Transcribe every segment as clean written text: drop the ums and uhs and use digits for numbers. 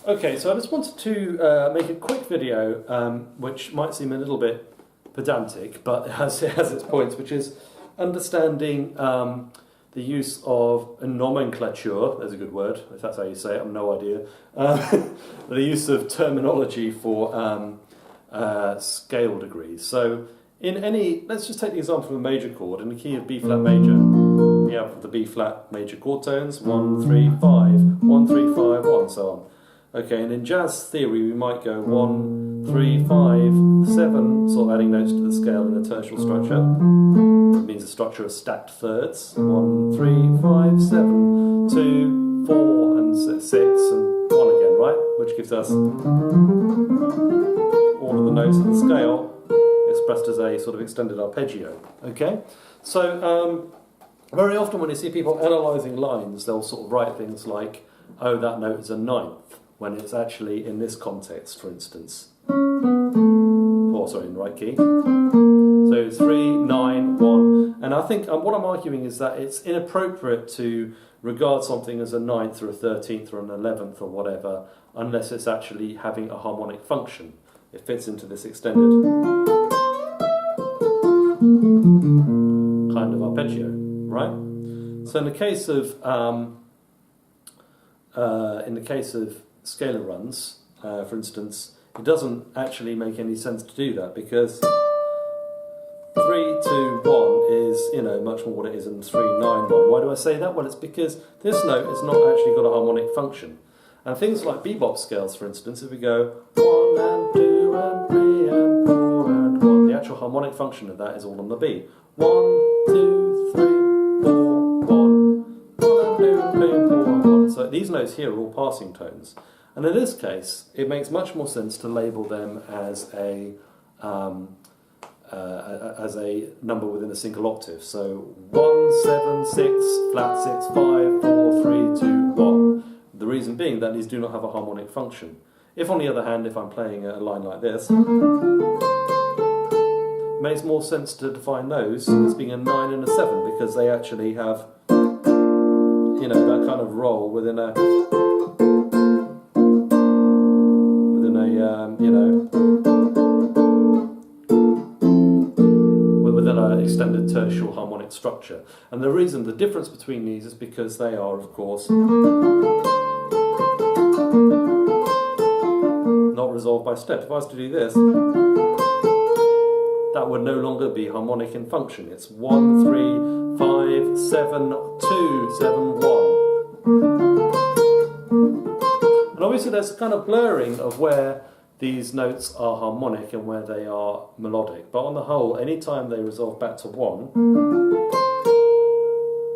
Okay, so I just wanted to make a quick video, which might seem a little bit pedantic, but it has its points, which is understanding the use of a nomenclature, there's a good word, if that's how you say it, I have no idea, the use of terminology for scale degrees. So in any, let's just take the example of a major chord. In the key of B flat major, we have the B flat major chord tones, 1, 3, 5, 1, 3, 5, 1, so on. Okay, and in jazz theory we might go 1, 3, 5, 7, sort of adding notes to the scale in a tertial structure. It means a structure of stacked thirds. 1, 3, 5, 7, 2, 4, and 6, and 1 again, right? Which gives us all of the notes of the scale expressed as a sort of extended arpeggio. Okay? So, very often when you see people analysing lines, they'll sort of write things like, oh, that note is a ninth, when it's actually in this context, for instance. Oh, sorry, in the right key. So 3, 9, 1. And I think what I'm arguing is that it's inappropriate to regard something as a ninth or a 13th or an 11th or whatever, unless it's actually having a harmonic function. It fits into this extended kind of arpeggio, right? So in the case of scalar runs, for instance, it doesn't actually make any sense to do that, because 3, 2, 1 is, much more what it is than 3, 9, 1. Why do I say that? Well, it's because this note has not actually got a harmonic function. And things like bebop scales, for instance, if we go 1 and 2 and 3 and 4 and 1, the actual harmonic function of that is all on the B. 1, 2, 3, 4, 1, 1 and 2 and 3 and 4 and 1. So these notes here are all passing tones. And in this case, it makes much more sense to label them as a number within a single octave. So 1, 7, 6, flat 6, 5, 4, 3, 2, 1. The reason being that these do not have a harmonic function. If, on the other hand, if I'm playing a line like this, it makes more sense to define those as being a 9 and a 7, because they actually have, that kind of role within a within an extended tertial harmonic structure. And the difference between these is because they are, of course, not resolved by steps. If I was to do this, that would no longer be harmonic in function. It's 1, 3, 5, 7, 2, 7, 1. And obviously there's a kind of blurring of where these notes are harmonic and where they are melodic. But on the whole, any time they resolve back to 1,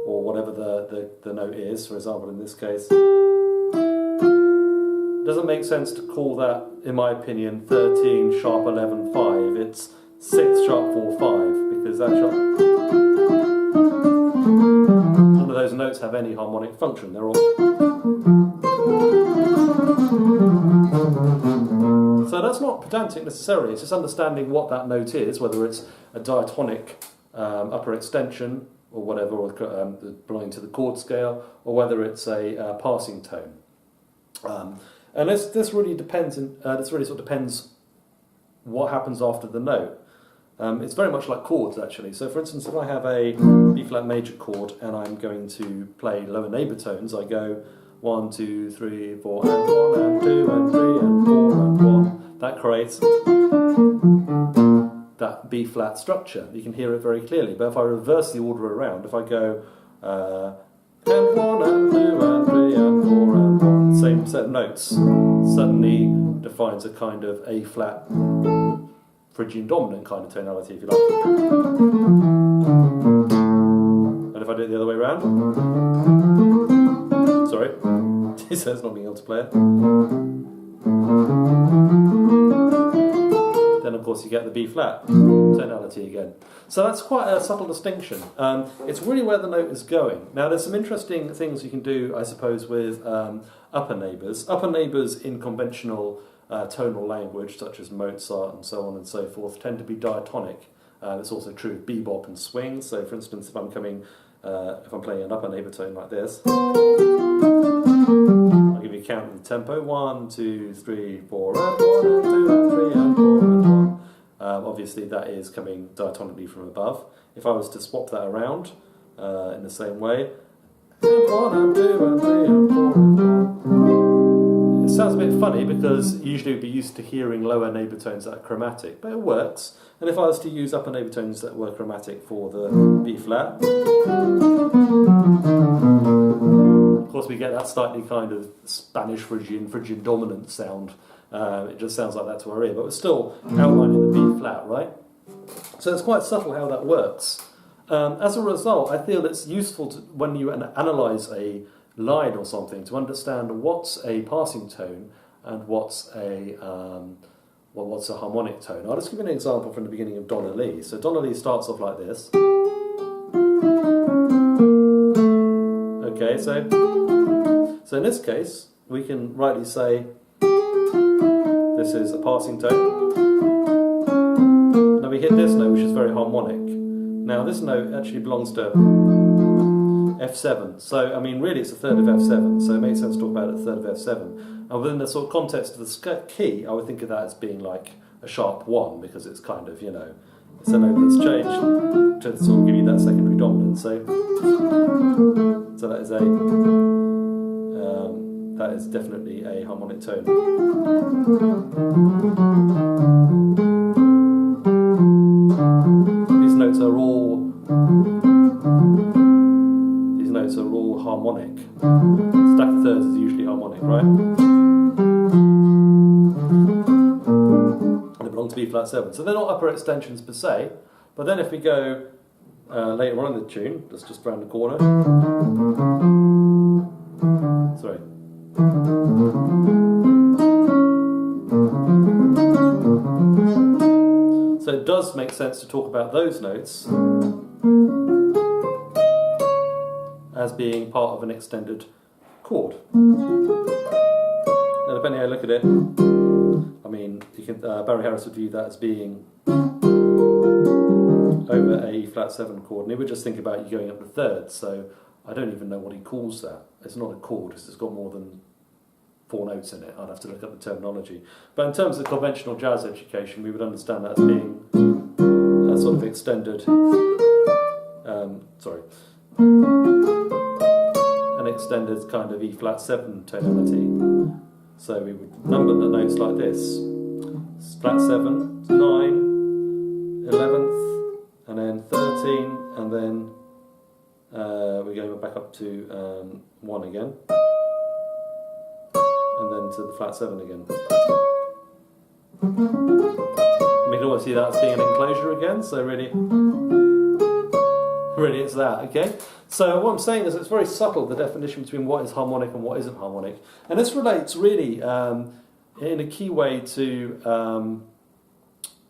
or whatever the note is, for example in this case, it doesn't make sense to call that, in my opinion, 13 sharp 11 5. It's 6 sharp 4 5, because that sharp, none of those notes have any harmonic function. They're all. So that's not pedantic necessarily, it's just understanding what that note is, whether it's a diatonic upper extension or whatever, or belonging to the chord scale, or whether it's a passing tone. And this really depends. This really sort of depends what happens after the note. It's very much like chords, actually. So, for instance, if I have a B flat major chord and I'm going to play lower neighbour tones, I go 1, 2, 3, 4, and 1, and 2, and 3, and 4, and 1. That creates that B flat structure. You can hear it very clearly. But if I reverse the order around, if I go and 1, and 2, and 3, and 4, and 1, same set of notes, suddenly defines a kind of A flat Phrygian dominant kind of tonality, if you like. And if I do it the other way around, sorry, it says not being able to play it. Then of course you get the B flat tonality again. So that's quite a subtle distinction. It's really where the note is going. Now there's some interesting things you can do, I suppose, with upper neighbours. Upper neighbours in conventional tonal language, such as Mozart and so on and so forth, tend to be diatonic. It's also true of bebop and swing. So for instance, if I'm playing an upper neighbour tone like this, I'll give give you a count of the tempo. 1, 2, 3, 4, and 1, and 2, and 3, and 4, and 1. Obviously that is coming diatonically from above. If I was to swap that around in the same way, and 1, and 2, and 3, and 4, and 1. It sounds a bit funny because usually we'd be used to hearing lower neighbour tones that are chromatic, but it works. And if I was to use upper neighbour tones that were chromatic for the B flat, of course we get that slightly kind of Spanish Phrygian dominant sound. It just sounds like that to our ear, but we're still outlining the B flat, right? So it's quite subtle how that works. As a result, I feel it's useful to, when you analyse a line or something, to understand what's a passing tone and what's a harmonic tone. I'll just give you an example from the beginning of Donna Lee. So Donna Lee starts off like this. Okay, so in this case, we can rightly say this is a passing tone. Now we hit this note, which is very harmonic. Now this note actually belongs to F7. So, I mean, really it's a third of F7, so it makes sense to talk about a third of F7. And within the sort of context of the key, I would think of that as being like a sharp 1, because it's kind of, you know, it's a note that's changed to sort of give you that secondary dominance. So that is that is definitely a harmonic tone. These notes are all harmonic. Stack of thirds is usually harmonic, right? And they belong to B flat 7. So they're not upper extensions per se, but then if we go later on in the tune, that's just round the corner. Sorry. So it does make sense to talk about those notes as being part of an extended chord. Now depending how you look at it, I mean, you can, Barry Harris would view that as being over a E flat 7 chord, and he would just think about you going up the thirds, so I don't even know what he calls that. It's not a chord, it's got more than 4 notes in it. I'd have to look up the terminology. But in terms of conventional jazz education, we would understand that as being a sort of extended, an extended kind of E flat 7 tonality. So we would number the notes like this: flat 7, 9, 11th, and then 13, and then we go back up to 1 again, and then to the flat 7 again. We can always see that as being an enclosure again, so really it's that, okay? So what I'm saying is it's very subtle, the definition between what is harmonic and what isn't harmonic. And this relates really in a key way to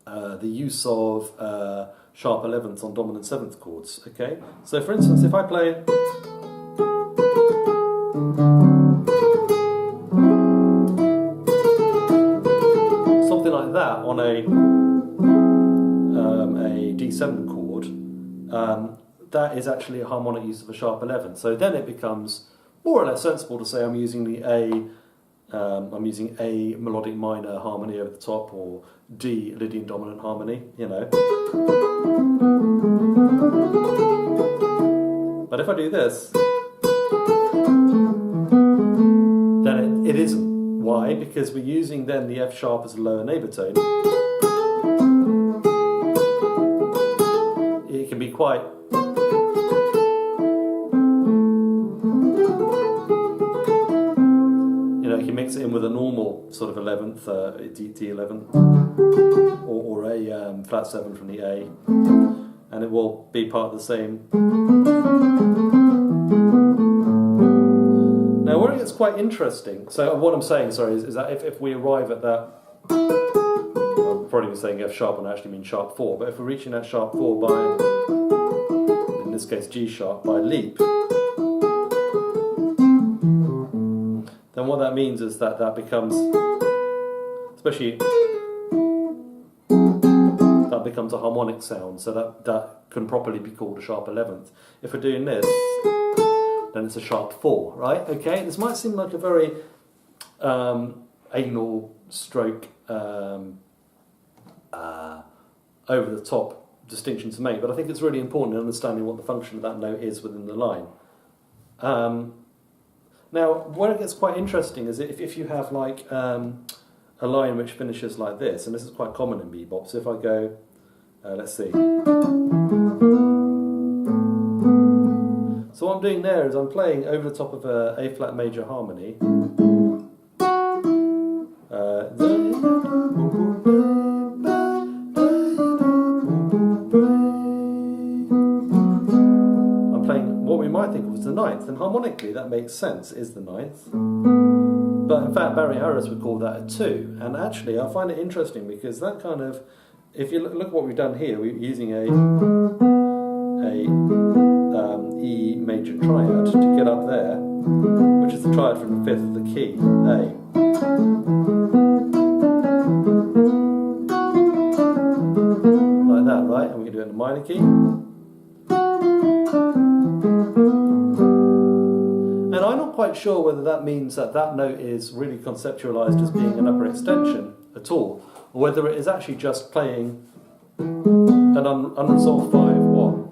the use of sharp 11th on dominant 7th chords, okay? So for instance, if I play something like that on a D7 chord, that is actually a harmonic use of a sharp 11th. So then it becomes more or less sensible to say I'm using the I'm using A melodic minor harmony over the top, or D Lydian dominant harmony, you know. But if I do this, then it isn't. Why? Because we're using then the F sharp as a lower neighbour tone. It can be quite mix it in with a normal sort of 11th, D11, or a flat 7 from the A, and it will be part of the same. Now where it gets quite interesting, so what I'm saying, sorry, is that if we arrive at that, I'm probably saying F sharp and I actually mean sharp 4, but if we're reaching that sharp 4 by, in this case G sharp, by leap, then what that means is that becomes, especially, that becomes a harmonic sound, so that can properly be called a sharp 11th. If we're doing this, then it's a sharp 4, right? Okay, this might seem like a very anal stroke over the top distinction to make, but I think it's really important in understanding what the function of that note is within the line. Now, where it gets quite interesting is if you have like a line which finishes like this, and this is quite common in bebop. So if I go, let's see. So what I'm doing there is I'm playing over the top of a A-flat major harmony. I'm playing what we might think of as the ninth, and harmonically that makes sense, is the ninth. But in fact Barry Harris would call that a 2, and actually I find it interesting because that kind of, if you look what we've done here, we're using a E major triad to get up there, which is the triad from the 5th of the key, A. Like that, right? And we can do it in a minor key. And I'm not quite sure whether that means that that note is really conceptualized as being an upper extension at all, or whether it is actually just playing an unresolved 5-1.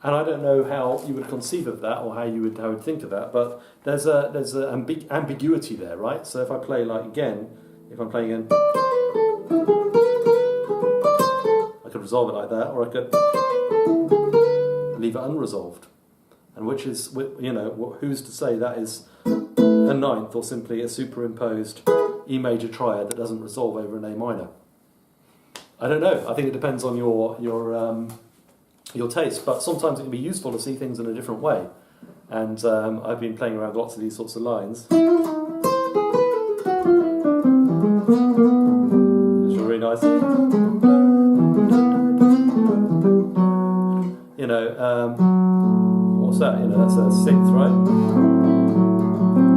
And I don't know how you would conceive of that, or how you would think of that, but there's a ambiguity there, right? So if I play like again, if I'm playing in, I could resolve it like that, or I could leave it unresolved. And which is, you know, who's to say that is a ninth or simply a superimposed E major triad that doesn't resolve over an A minor? I don't know. I think it depends on your taste, but sometimes it can be useful to see things in a different way. And I've been playing around lots of these sorts of lines, which are really nice. You know, what's that? You know, that's a 6th, right?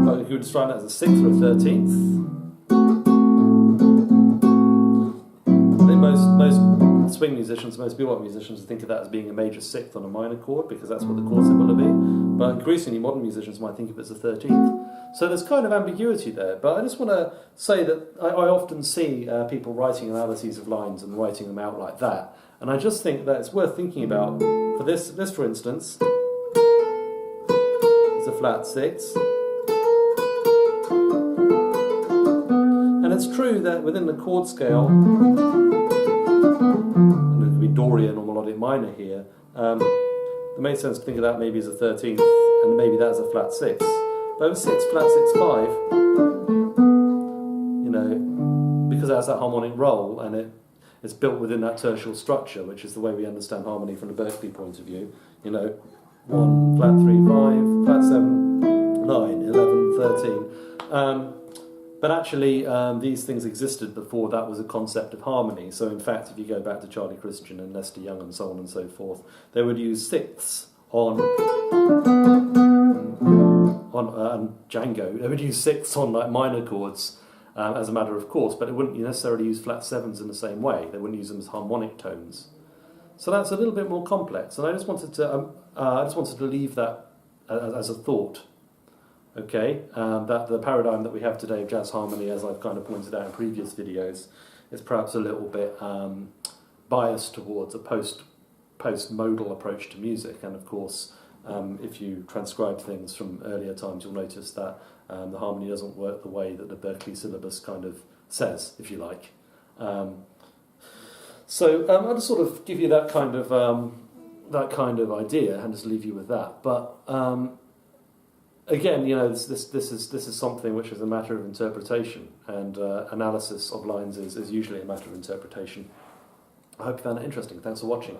But you could describe that as a 6th or a 13th. I think most swing musicians, most bebop musicians think of that as being a major 6th on a minor chord, because that's what the chord symbol will be. But increasingly modern musicians might think of it as a 13th. So there's kind of ambiguity there. But I just want to say that I often see people writing analyses of lines and writing them out like that. And I just think that it's worth thinking about. For this for instance, is a flat 6. And it's true that within the chord scale, and it could be Dorian or melodic minor here, it makes sense to think of that maybe as a 13th, and maybe that as a flat 6. But over 6, flat 6, 5, you know, because it has that harmonic roll, and it's built within that tertial structure, which is the way we understand harmony from the Berkeley point of view. You know, 1, flat 3, 5, flat 7, 9, 11, 13. But actually, these things existed before that was a concept of harmony. So in fact, if you go back to Charlie Christian and Lester Young and so on and so forth, they would use 6ths on and Django. They would use 6ths on like minor chords as a matter of course, but they wouldn't necessarily use flat 7s in the same way. They wouldn't use them as harmonic tones. So that's a little bit more complex, and I just wanted to leave that as a thought. Okay, that the paradigm that we have today of jazz harmony, as I've kind of pointed out in previous videos, is perhaps a little bit biased towards a post-modal approach to music. And of course, if you transcribe things from earlier times, you'll notice that the harmony doesn't work the way that the Berkeley syllabus kind of says, if you like. So I'll just sort of give you that kind of idea and just leave you with that. But again, you know, this is something which is a matter of interpretation, and analysis of lines is usually a matter of interpretation. I hope you found it interesting. Thanks for watching.